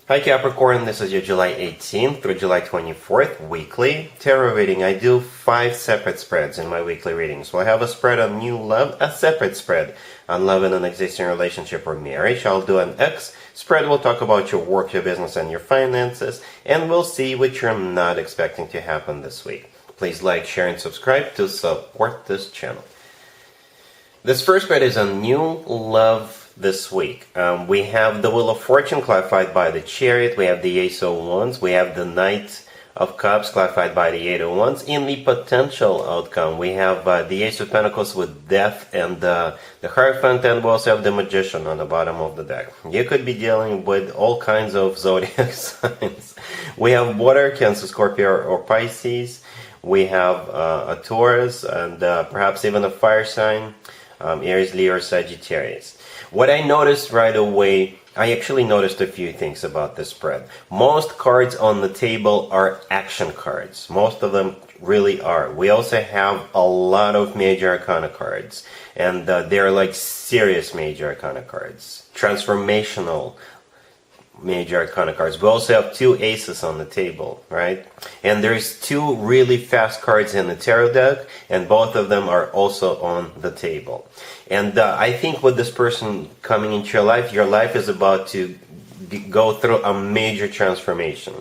Hi Capricorn, this is your July 18th through July 24th weekly tarot reading. I do 5 separate spreads in my weekly readings. So I have a spread on new love, a separate spread on love in an existing relationship or marriage. I'll do an X spread. We'll talk about your work, your business, and your finances. And we'll see what you're not expecting to happen this week. Please like, share, and subscribe to support this channel. This first spread is on new love this week. We have the Wheel of Fortune clarified by the Chariot. We have the Ace of Wands. We have the Knight of Cups clarified by the Eight of Wands. In the potential outcome, we have the Ace of Pentacles with Death and the Hierophant, and we also have the Magician on the bottom of the deck. You could be dealing with all kinds of zodiac signs. We have Water, Cancer, Scorpio, or Pisces. We have a Taurus and perhaps even a fire sign, Aries, Leo, or Sagittarius. What I noticed right away, I actually noticed a few things about this spread. Most cards on the table are action cards. Most of them really are. We also have a lot of major arcana cards. And they're like serious major arcana cards. Transformational major arcana cards. We also have 2 aces on the table, right? And there's 2 really fast cards in the tarot deck, and both of them are also on the table. And I think with this person coming into your life is about to go through a major transformation.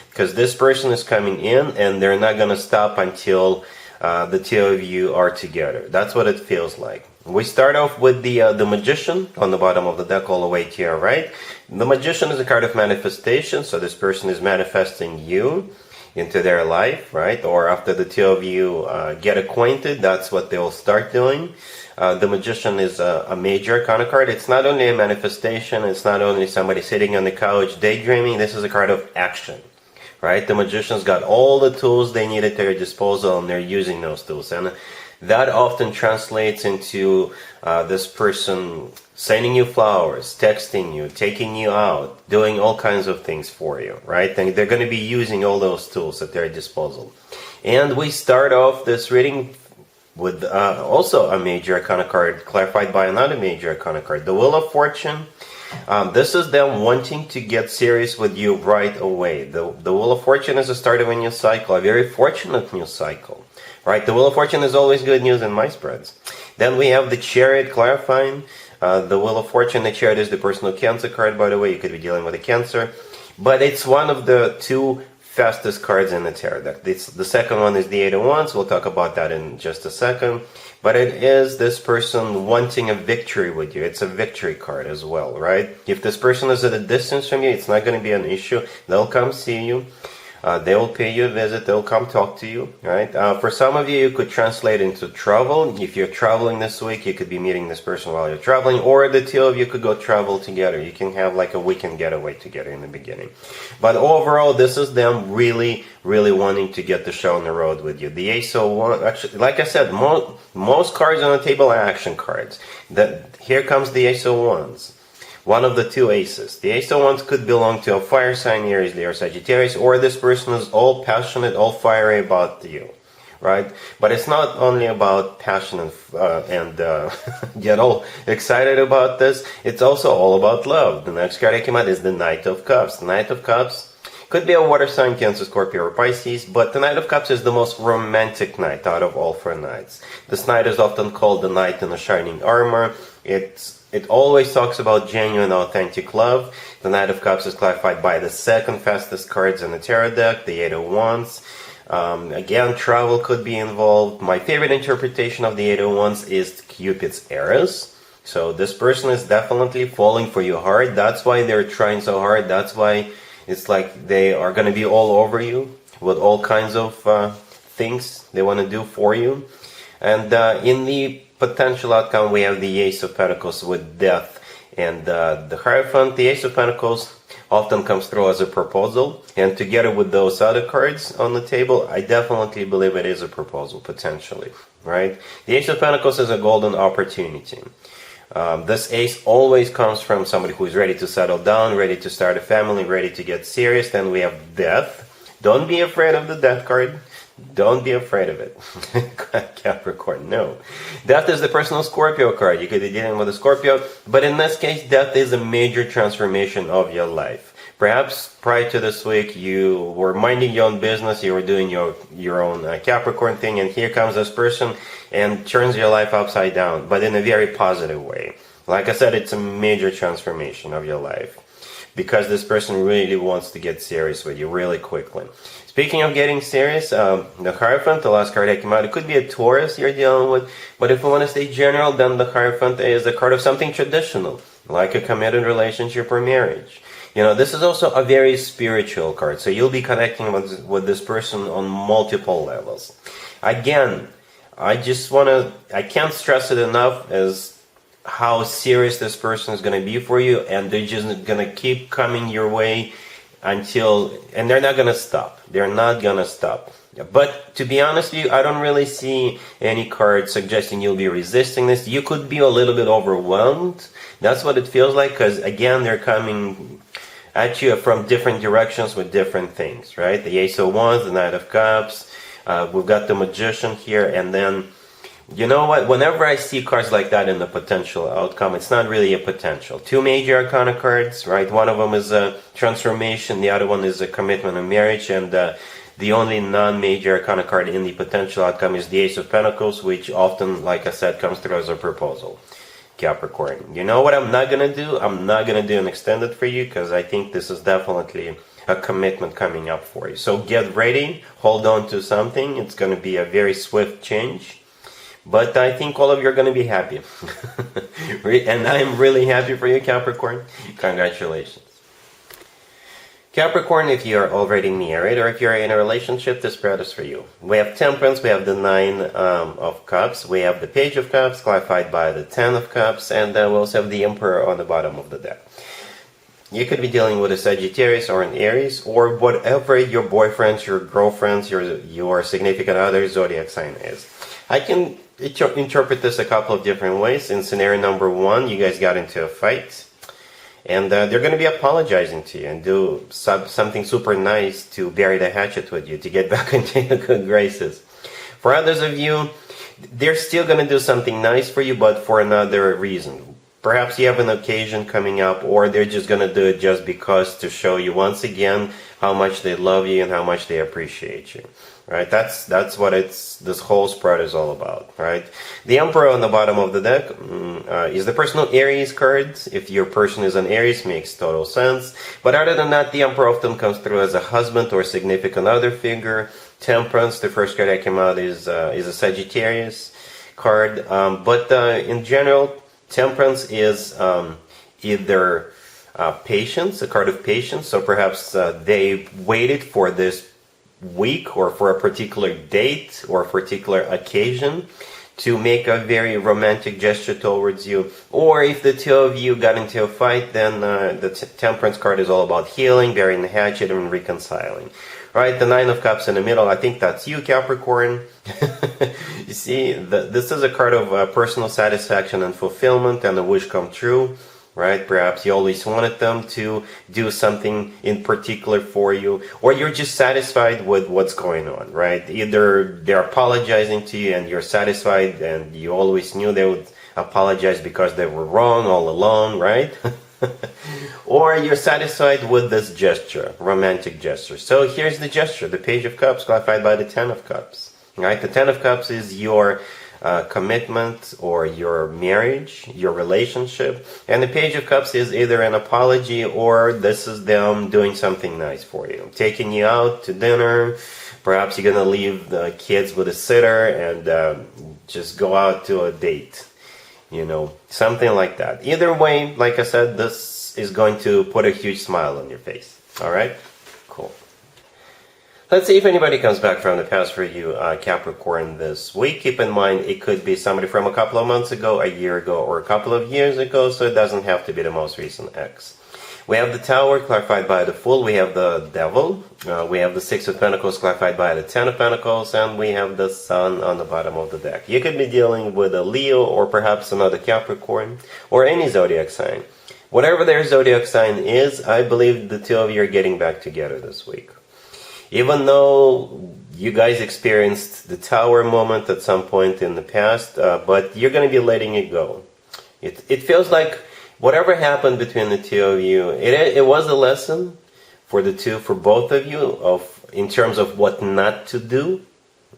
Because this person is coming in, and they're not going to stop until the 2 of you are together. That's what it feels like. We start off with the Magician on the bottom of the deck all the way to your right. The Magician is a card of manifestation, so this person is manifesting you into their life, right? Or after the 2 of you get acquainted, that's what they'll start doing. The Magician is a major arcana card. It's not only a manifestation, it's not only somebody sitting on the couch daydreaming, this is a card of action. Right? The Magician's got all the tools they need at their disposal, and they're using those tools. And that often translates into this person sending you flowers, texting you, taking you out, doing all kinds of things for you, right? And they're going to be using all those tools at their disposal. And we start off this reading with also a major arcana card clarified by another major arcana card, the Wheel of Fortune. This is them wanting to get serious with you right away. The Wheel of Fortune is the start of a new cycle, a very fortunate new cycle. Right? The Wheel of Fortune is always good news in my spreads. Then we have the Chariot clarifying. The Wheel of Fortune, the Chariot is the personal Cancer card, by the way. You could be dealing with a Cancer. But it's one of the 2 fastest cards in the tarot deck. The second one is the Eight of Wands. We'll talk about that in just a second. But it is this person wanting a victory with you. It's a victory card as well, right? If this person is at a distance from you, it's not going to be an issue. They'll come see you. They will pay you a visit. They'll come talk to you, right? For some of you, you could translate into travel. If you're traveling this week, you could be meeting this person while you're traveling, or the 2 of you could go travel together. You can have like a weekend getaway together in the beginning. But overall, this is them really, really wanting to get the show on the road with you. The Ace of Wands, actually, like I said, most cards on the table are action cards. Here comes the Ace of Wands. One of the 2 aces. The Ace of Wands could belong to a fire sign, Aries, Leo, or Sagittarius, or this person is all passionate, all fiery about you, right? But it's not only about passion and get all excited about this. It's also all about love. The next card I came out is the Knight of Cups. The Knight of Cups could be a water sign, Cancer, Scorpio, or Pisces, but the Knight of Cups is the most romantic knight out of all 4 knights. This knight is often called the knight in the shining armor. It always talks about genuine, authentic love. The Knight of Cups is clarified by the 2nd fastest cards in the tarot deck, the Eight of Wands. Again, travel could be involved. My favorite interpretation of the Eight of Wands is Cupid's Eros. So this person is definitely falling for you hard. That's why they're trying so hard. That's why it's like they are going to be all over you with all kinds of things they want to do for you. And in the potential outcome, we have the Ace of Pentacles with Death and the Hierophant. The Ace of Pentacles often comes through as a proposal, and together with those other cards on the table, I definitely believe it is a proposal, potentially, right? The Ace of Pentacles is a golden opportunity. This ace always comes from somebody who is ready to settle down, ready to start a family, ready to get serious. Then we have Death. Don't be afraid of the Death card. Don't be afraid of it. Capricorn, no. Death is the personal Scorpio card. You could be dealing with a Scorpio, but in this case, death is a major transformation of your life. Perhaps prior to this week, you were minding your own business, you were doing your own Capricorn thing, and here comes this person and turns your life upside down, but in a very positive way. Like I said, it's a major transformation of your life, because this person really wants to get serious with you really quickly. Speaking of getting serious, the Hierophant, the last card that came out, it could be a Taurus you're dealing with, but if we want to stay general, then the Hierophant is a card of something traditional, like a committed relationship or marriage. You know, this is also a very spiritual card, so you'll be connecting with this person on multiple levels. Again, I can't stress it enough as how serious this person is going to be for you, and they're just going to keep coming your way and they're not going to stop. They're not going to stop. But to be honest with you, I don't really see any card suggesting you'll be resisting this. You could be a little bit overwhelmed. That's what it feels like, because again, they're coming at you from different directions with different things, right? The Ace of Wands, the Knight of Cups, we've got the Magician here, and then, you know what, whenever I see cards like that in the potential outcome, it's not really a potential. Two major arcana cards, right? One of them is a transformation, the other one is a commitment and marriage, and the only non-major arcana card in the potential outcome is the Ace of Pentacles, which often, like I said, comes through as a proposal. Capricorn, you know what I'm not going to do? I'm not going to do an extended for you, because I think this is definitely a commitment coming up for you. So get ready, hold on to something. It's going to be a very swift change, but I think all of you are going to be happy. And I'm really happy for you, Capricorn. Congratulations. Capricorn, if you are already married or if you're in a relationship, this spread is for you. We have Temperance, we have the Nine of Cups, we have the Page of Cups, clarified by the Ten of Cups, and we also have the Emperor on the bottom of the deck. You could be dealing with a Sagittarius or an Aries, or whatever your boyfriend's, your girlfriend's, your significant other zodiac sign is. I can interpret this a couple of different ways. In scenario number one, you guys got into a fight, and they're going to be apologizing to you and do something super nice to bury the hatchet with you, to get back into your good graces. For others of you, they're still going to do something nice for you, but for another reason. Perhaps you have an occasion coming up, or they're just going to do it just because, to show you once again how much they love you and how much they appreciate you. Right? That's what this whole spread is all about, right? The Emperor on the bottom of the deck is the personal Aries card. If your person is an Aries, makes total sense. But other than that, the Emperor often comes through as a husband or significant other figure. Temperance, the first card that came out, is a Sagittarius card. But in general, Temperance is either patience, a card of patience. So perhaps they waited for this week or for a particular date or a particular occasion to make a very romantic gesture towards you. Or if the two of you got into a fight, then the Temperance card is all about healing, burying the hatchet, and reconciling. Right, the Nine of Cups in the middle, I think that's you, Capricorn. You see, this is a card of personal satisfaction and fulfillment and a wish come true. Right? Perhaps you always wanted them to do something in particular for you, or you're just satisfied with what's going on, right? Either they're apologizing to you and you're satisfied, and you always knew they would apologize because they were wrong all along, right? Or you're satisfied with this gesture, romantic gesture. So here's the gesture, the Page of Cups, clarified by the Ten of Cups. Right? The Ten of Cups is your commitment or your marriage, your relationship, and the Page of Cups is either an apology or this is them doing something nice for you, taking you out to dinner. Perhaps you're gonna leave the kids with a sitter and just go out to a date, you know, something like that. Either way, like I said, this is going to put a huge smile on your face. All right, cool. Let's see if anybody comes back from the past for you, Capricorn, this week. Keep in mind, it could be somebody from a couple of months ago, a year ago, or a couple of years ago, so it doesn't have to be the most recent ex. We have the Tower, clarified by the Fool. We have the Devil. We have the Six of Pentacles, clarified by the Ten of Pentacles. And we have the Sun on the bottom of the deck. You could be dealing with a Leo, or perhaps another Capricorn, or any zodiac sign. Whatever their zodiac sign is, I believe the two of you are getting back together this week. Even though you guys experienced the tower moment at some point in the past, but you're going to be letting it go. It feels like whatever happened between the two of you, it was a lesson for both of you, in terms of what not to do,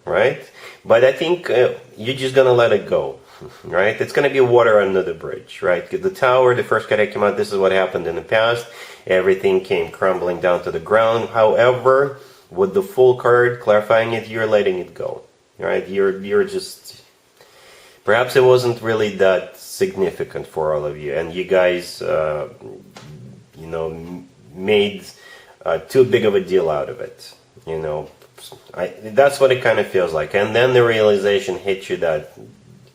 right? But I think you're just going to let it go, right? It's going to be water under the bridge, right? The tower, the first card that came out, this is what happened in the past. Everything came crumbling down to the ground. However, with the Fool card clarifying it, you're letting it go, right? You're just, perhaps it wasn't really that significant for all of you, and you guys, made too big of a deal out of it. That's what it kind of feels like. And then the realization hit you that,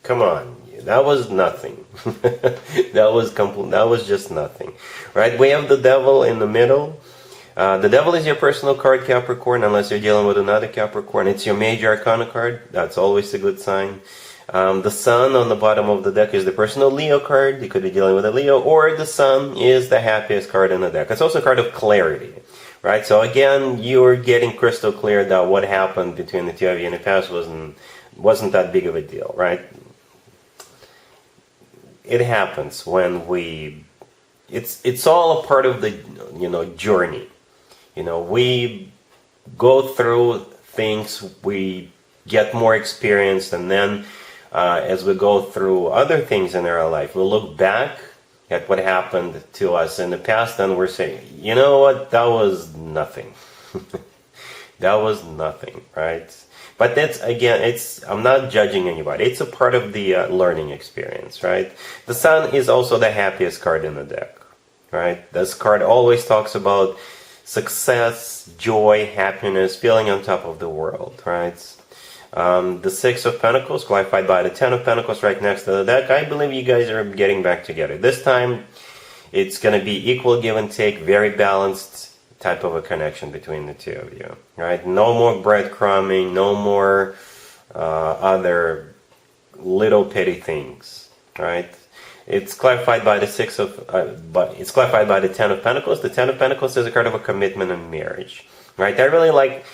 come on, that was nothing. That was just nothing, right? We have the Devil in the middle. The Devil is your personal card, Capricorn, unless you're dealing with another Capricorn. It's your major arcana card. That's always a good sign. The Sun on the bottom of the deck is the personal Leo card. You could be dealing with a Leo, or the Sun is the happiest card in the deck. It's also a card of clarity, right? So again, you're getting crystal clear that what happened between the two of you in the past wasn't that big of a deal, right? It happens when it's all a part of the journey. We go through things, we get more experience, and then as we go through other things in our life, we'll look back at what happened to us in the past, and we're saying, you know what, that was nothing. That was nothing, right? But that's, again, I'm not judging anybody. It's a part of the learning experience, right? The Sun is also the happiest card in the deck, right? This card always talks about success, joy, happiness, feeling on top of the world, right? The Six of Pentacles, clarified by the Ten of Pentacles right next to the deck. I believe you guys are getting back together. This time, it's going to be equal give and take, very balanced type of a connection between the two of you, right? No more breadcrumbing, no more other little petty things, right? It's clarified by the it's clarified by the Ten of Pentacles. The Ten of Pentacles is a card of a commitment and marriage, right? I really like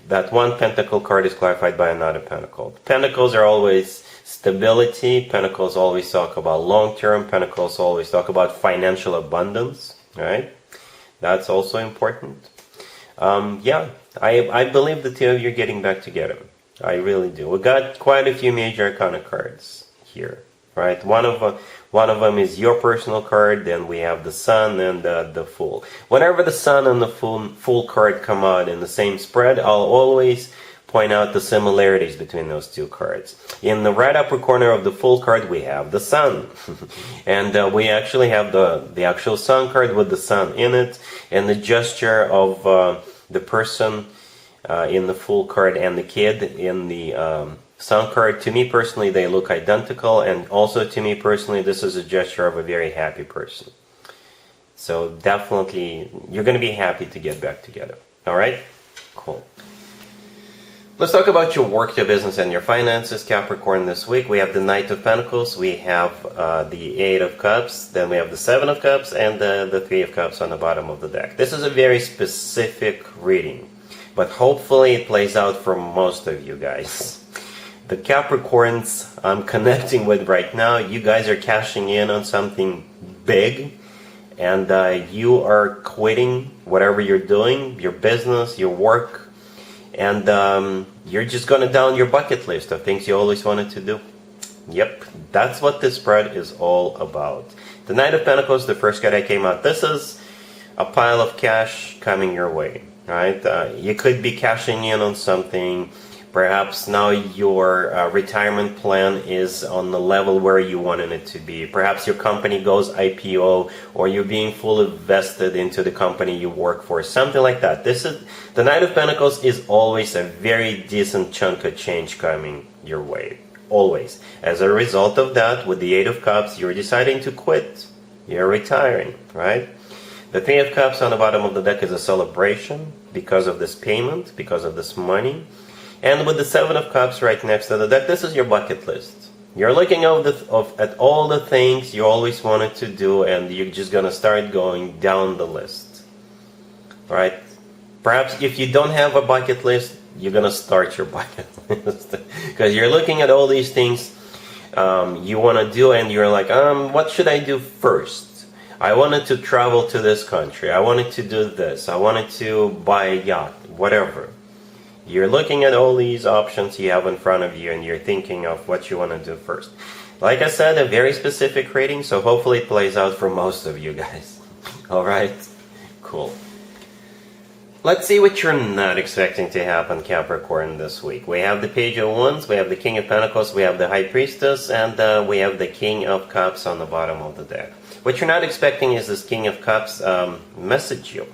that one Pentacle card is clarified by another Pentacle. Pentacles are always stability. Pentacles always talk about long-term. Pentacles always talk about financial abundance, right? That's also important. I believe the two of you are getting back together. I really do. We got quite a few major arcana cards here, right? One of them is your personal card. Then we have the Sun and the Fool. Whenever the Sun and the Fool card come out in the same spread, I'll always point out the similarities between those two cards. In the right upper corner of the Fool card, we have the Sun. And we actually have the actual Sun card with the Sun in it, and the gesture of the person in the Fool card and the kid in the Sun card. To me personally, they look identical, and also to me personally, this is a gesture of a very happy person. So definitely, you're going to be happy to get back together. All right? Cool. Let's talk about your work, your business, and your finances, Capricorn, this week. We have the Knight of Pentacles, we have the Eight of Cups, then we have the Seven of Cups, and the Three of Cups on the bottom of the deck. This is a very specific reading, but hopefully it plays out for most of you guys. The Capricorns I'm connecting with right now, you guys are cashing in on something big, and you are quitting whatever you're doing, your business, your work, and you're just going to down your bucket list of things you always wanted to do. Yep, that's what this spread is all about. The Knight of Pentacles, the first card that came out. This is a pile of cash coming your way, right? You could be cashing in on something. Perhaps now your retirement plan is on the level where you wanted it to be. Perhaps your company goes IPO, or you're being fully vested into the company you work for. Something like that. The Knight of Pentacles is always a very decent chunk of change coming your way. Always. As a result of that, with the Eight of Cups, you're deciding to quit. You're retiring, right? The Three of Cups on the bottom of the deck is a celebration because of this payment, because of this money. And with the Seven of Cups right next to the deck, this is your bucket list. You're looking at all the things you always wanted to do, and you're just going to start going down the list. Right? Perhaps if you don't have a bucket list, you're gonna start your bucket list because you're looking at all these things you want to do, and you're like, what should I do first? I wanted to travel to this country. I wanted to do this. I wanted to buy a yacht, whatever. You're looking at all these options you have in front of you, and you're thinking of what you want to do first. Like I said, a very specific rating, so hopefully it plays out for most of you guys. Alright? Cool. Let's see what you're not expecting to happen, Capricorn, this week. We have the Page of Wands, we have the King of Pentacles, we have the High Priestess, and we have the King of Cups on the bottom of the deck. What you're not expecting is this King of Cups message you.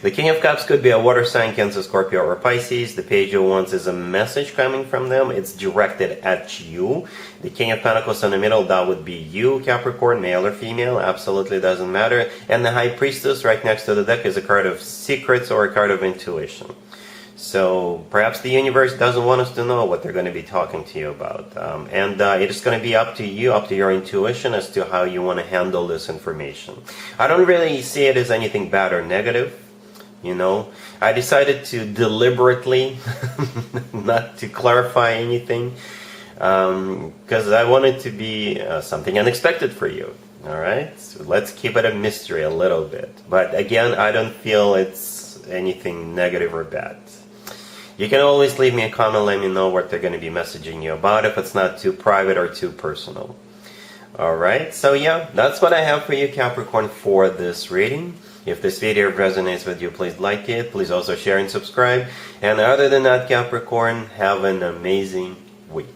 The King of Cups could be a water sign, Cancer, Scorpio, or Pisces. The Page of Wands is a message coming from them. It's directed at you. The King of Pentacles in the middle, that would be you, Capricorn, male or female, absolutely doesn't matter. And the High Priestess right next to the deck is a card of secrets or a card of intuition. So perhaps the universe doesn't want us to know what they're going to be talking to you about. It is going to be up to you, up to your intuition as to how you want to handle this information. I don't really see it as anything bad or negative. You know, I decided to deliberately not to clarify anything because I want it to be something unexpected for you. All right, so let's keep it a mystery a little bit. But again, I don't feel it's anything negative or bad. You can always leave me a comment, let me know what they're going to be messaging you about if it's not too private or too personal. All right, so yeah, that's what I have for you, Capricorn, for this reading. If this video resonates with you, please like it. Please also share and subscribe. And other than that, Capricorn, have an amazing week.